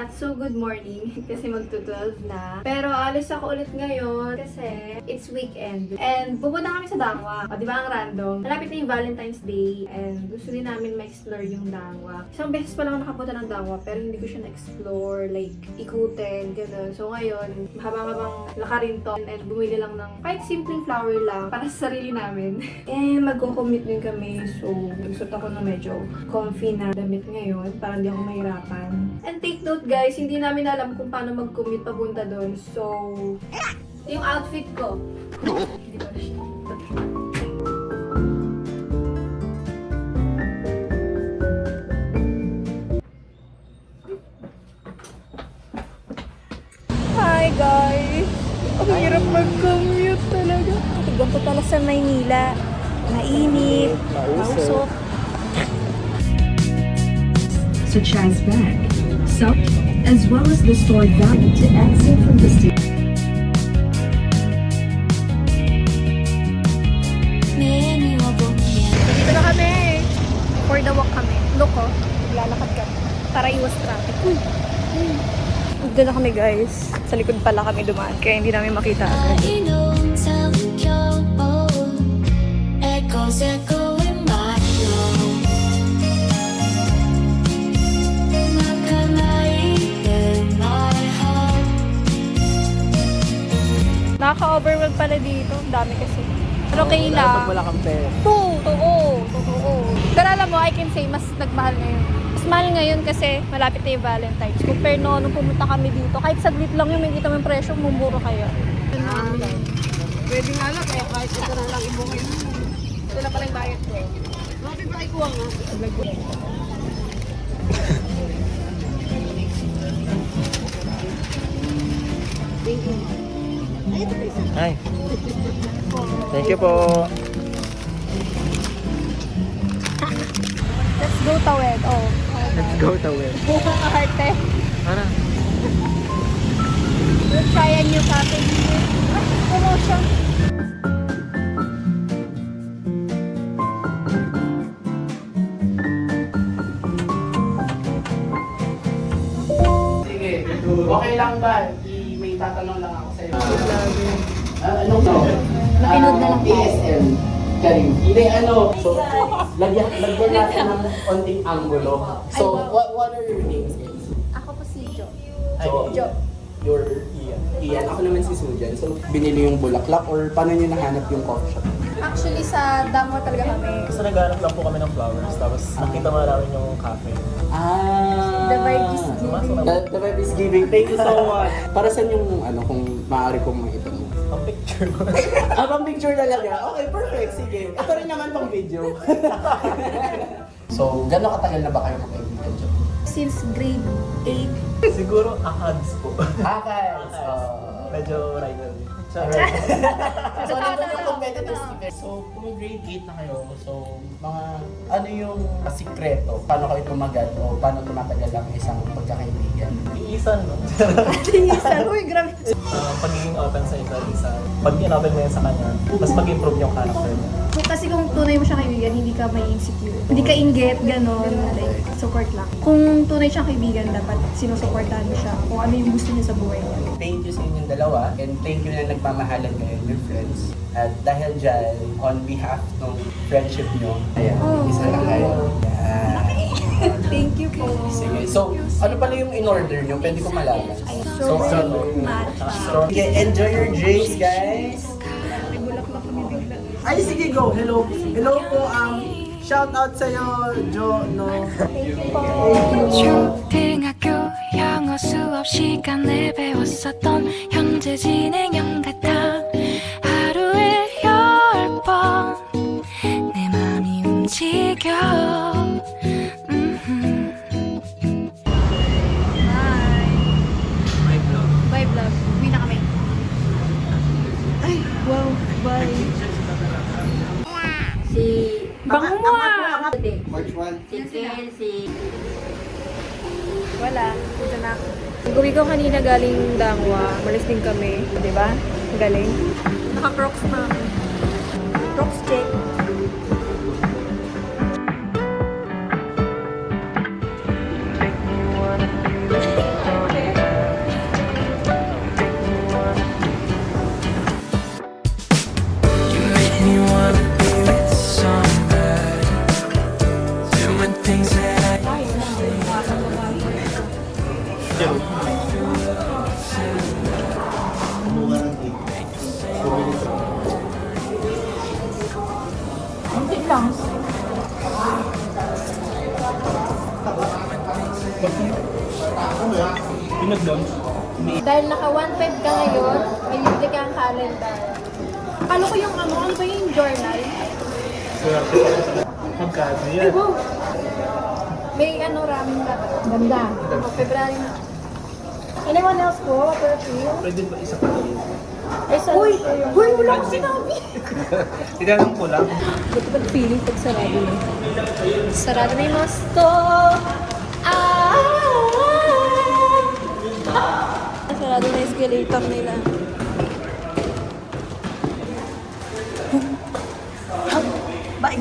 not so good morning kasi magto-12 na. Pero alis ako ulit ngayon kasi it's weekend. And pupunta kami sa Dangwa. O, di ba ang random? Malapit na yung Valentine's Day and gusto din namin ma-explore yung Dangwa. Isang beses pa lang ako nakapunta ng Dangwa pero hindi ko siya na-explore, like ikutin, gano'n. So ngayon, habang lakarin to and bumili lang ng kahit simpleng flower lang para sa sarili namin. And magko-commute din kami. So, nagsuot ako ng medyo comfy na damit ngayon para hindi ako mahirapan. And take note guys, hindi namin alam kung paano mag-commute papunta doon. So, yung outfit ko. Hindi ba siya? Hi guys! Ang hirap mag-commute talaga. Ganito pala sa Maynila. Mainit, mausok. Such as bag, soap, as well as the stored value to exit from the station. Dito na kami. For the walk kami. Look oh, lalakad kami. Para iwas traffic. Dito na kami guys. Sa likod pala kami dumaan. Kaya hindi namin makita agad. Nakaka-overwhelm pala dito. Ang dami kasi. Pero okay lang. Pag wala kang pera. Totoo. Pero alam mo, I can say, mas nagmahal ngayon. Mas mahal ngayon kasi malapit na yung Valentine's. Compare no, nung pumunta kami dito, kahit saglit lang yung may kita mo yung presyo, mumuro kayo. Pwede nga lang, kaya kahit ito na lang ibungin. Ito na pala yung bayad ko. Bakit ba ikuha nga? Thank you. Hi. Thank you po. Let's go Tawed. Oh. Let's go Tawid. Bukang kaharte. Ano? We'll try a new cafe here. Promotion. Sige, okay lang ba? May tatanong lang ako sa'yo. Anong no? Napinood na lang tayo. PSL. Karing. Hindi, so, lagyan natin ng konting angulo. So, what are your names, guys? Ako po si Jo. So, Jo. You're Ian. Ian, ako naman si Sujan. So, binili yung bulaklak or paano nyo nahanap yung coffee shop? Actually, sa Dangwa talaga kami. So naghanap lang po kami ng flowers, tapos nakita mo namin yung cafe. The vibe is giving. The vibe is giving. Thank you so much. Para saan yung, kung maaari kong makita mo? Ang picture mo. Pang picture talaga. Okay, perfect. Sige. Ito rin naman pang video. So, gano'ng katagal na ba kayo magkaibigan dyan? Since grade 8. Siguro akads po. Okay. Medyo rivalry. So, nandun yung competitive spirit. So, kung grade 8 na kayo, so, ano yung sikreto? Paano kayo tumagal o paano tumatagal ang isang pagkakaibigan? Iisan, no? Tinisan. Uy, grabe. Pagiging open sa isa't isa. Pag in-open mo yan sa kanya, mas mag-improve yung character niya. Kasi kung tunay mo siya kaibigan, hindi ka may insecure. Hindi ka inggit, gano'n. Like, support lang. Kung tunay siyang kaibigan, dapat sinusuportahan mo siya kung ano yung gusto niya sa buhay niya. Thank you sa inyong dalawa and thank you na nagmamahalan kayo your friends. At dahil dyan, on behalf ng friendship nyo, ayan, isa lang kayo. Yeah. Thank you po. Sige. So, ano pala yung in-order nyo? Pwede ko malaman. Strawberry matcha. Okay, enjoy your drinks, guys! May bulaklak kami bigla. Ay, sige, go! Hello! Hello po, shout out sa'yo, Jo, no? 초등학교 영어 수업 시간에 배웠었던 현재 진행형 같아 하루에 10번 내 맘이 움직여 Bye vlog. Uwi na kami. Ay, wow. Bye. Bango mo ah! March 1. Wala. Dito na ako. Uwi ko kanina galing Dangwa. Malis din kami. Diba? Galing. Naka-crocs na ako. Crocs check. Check me wanna feel Jerome. Konti lang. Yung nag-launch. Dahil naka 1.5 ka ngayon, may libre kang calendar. Akala ko yung ano ba yung journal? Swerte pa sa magkano yan. Wow! May ano, ramen na. Ganda. February na. Anyone else po? Perfume? Pwede ba isa pa rin? Uy! Uy! Wala ko sinabi! Tinanong ko lang. Buti ba feeling pag sarado na? Sarado na yung mga store! Sarado na yung escalator nila. Bye!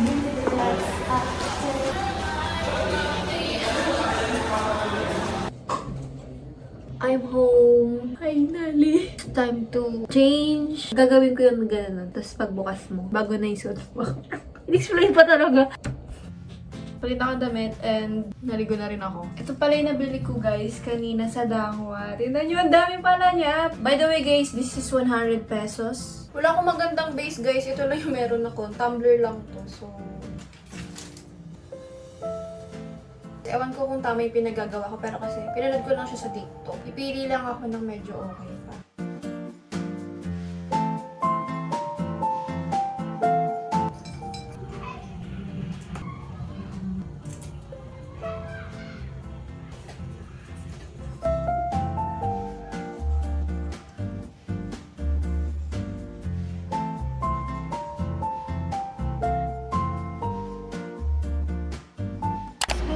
I'm home. Finally. It's time to change. Gagawin ko yung gano'n. Tapos pagbukas mo, bago na yung suot mo. In-explain pa talaga. Palit ako damit and naligo na rin ako. Ito pala yung nabili ko guys kanina sa Dangwa. Tingnan nyo, ang dami pala niya. By the way guys, this is 100 pesos. Wala akong magandang base guys. Ito lang yung meron ako. Tumbler lang to. So, ewan ko kung tama yung pinagagawa ko, pero kasi pinanood ko lang siya sa TikTok. Ipili lang ako ng medyo okay pa.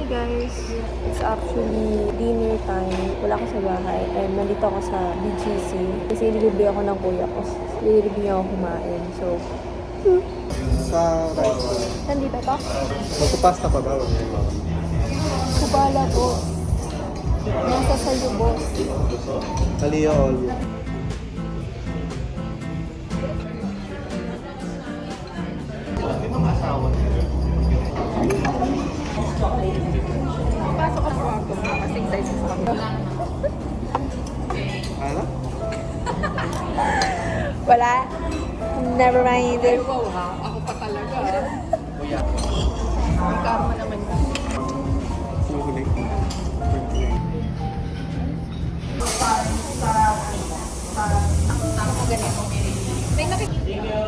Guys, it's actually dinner time. Wala ako sa bahay and nandito ako sa BGC kasi ililibre ako ng kuya ko. Ililibre niya ako kumain. So, Sa rice. nandito pa. Magpapasta pa ba? Kubala po. Nasa sayo, boss. Aliyo all. Pasok ka po ako. Kasing size sa ako. Ano? Wala. Never mind. Ay, wow ha. Ako pa talaga. Ang karma naman yun. Suhuling. Ako ganito. May nakikita.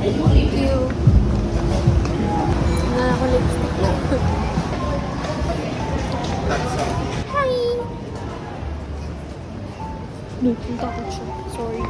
Thank you. Na ako lipstick. Hi! Punta ko siya. Sorry.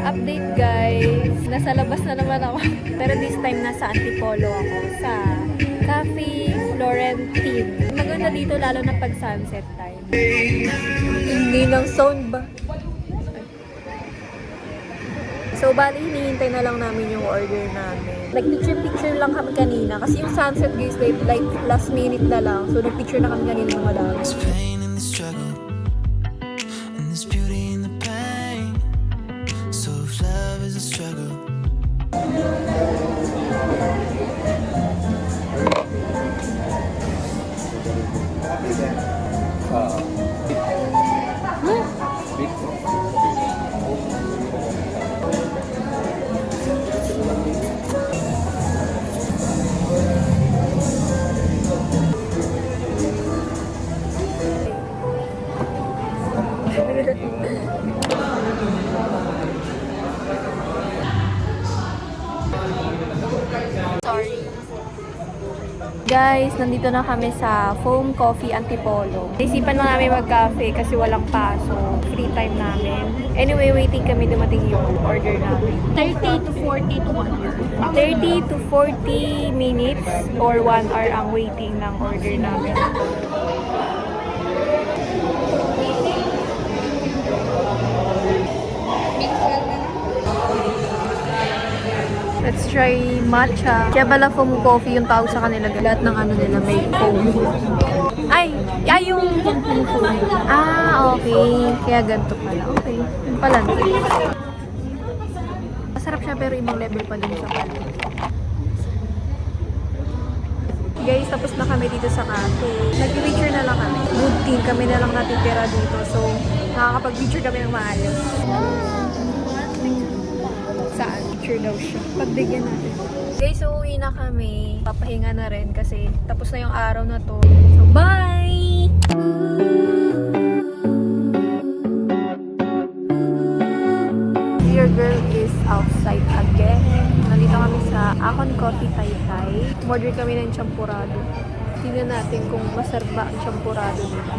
Update guys, nasa labas na naman ako. Pero this time nasa Antipolo ako sa Cafe Florentine. Maganda dito lalo na pag sunset time. Hindi ng sound ba? So bali hinihintay na lang namin yung order namin. Like picture lang kami kanina kasi yung sunset guys like last minute na lang. So nagpicture na kami kanina ng madami. There's pain in the struggle, and there's beauty in the pain. So if love is a struggle, Guys, nandito na kami sa Foam Coffee Antipolo. Naisipan lang namin mag-cafe kasi walang paso. Free time namin. Anyway, waiting kami dumating yung order namin. 30 to 40 to 1 hour. 30 to 40 minutes or 1 hour ang waiting ng order namin. Let's try matcha. Kaya bala foam coffee yung tawag sa kanila. Lahat ng ano nila may foam. Ay yung... okay. Kaya ganito pala. Okay. Yung pala. Masarap siya pero ibang level pa din sa pala. Guys, tapos na kami dito sa cafe. Nag-picture na lang kami. Good team, kami na lang natitira dito. So, nakakapag-picture kami ng maayos. Saan? Picture daw siya. Pagbigyan natin. Guys, uuwi na kami. Papahinga na rin kasi tapos na yung araw na to. So, bye! Your girl is outside again. Nandito kami sa Akon Coffee Taytay. Order kami ng champurado. Tingnan natin kung masarap ba ang champurado nila.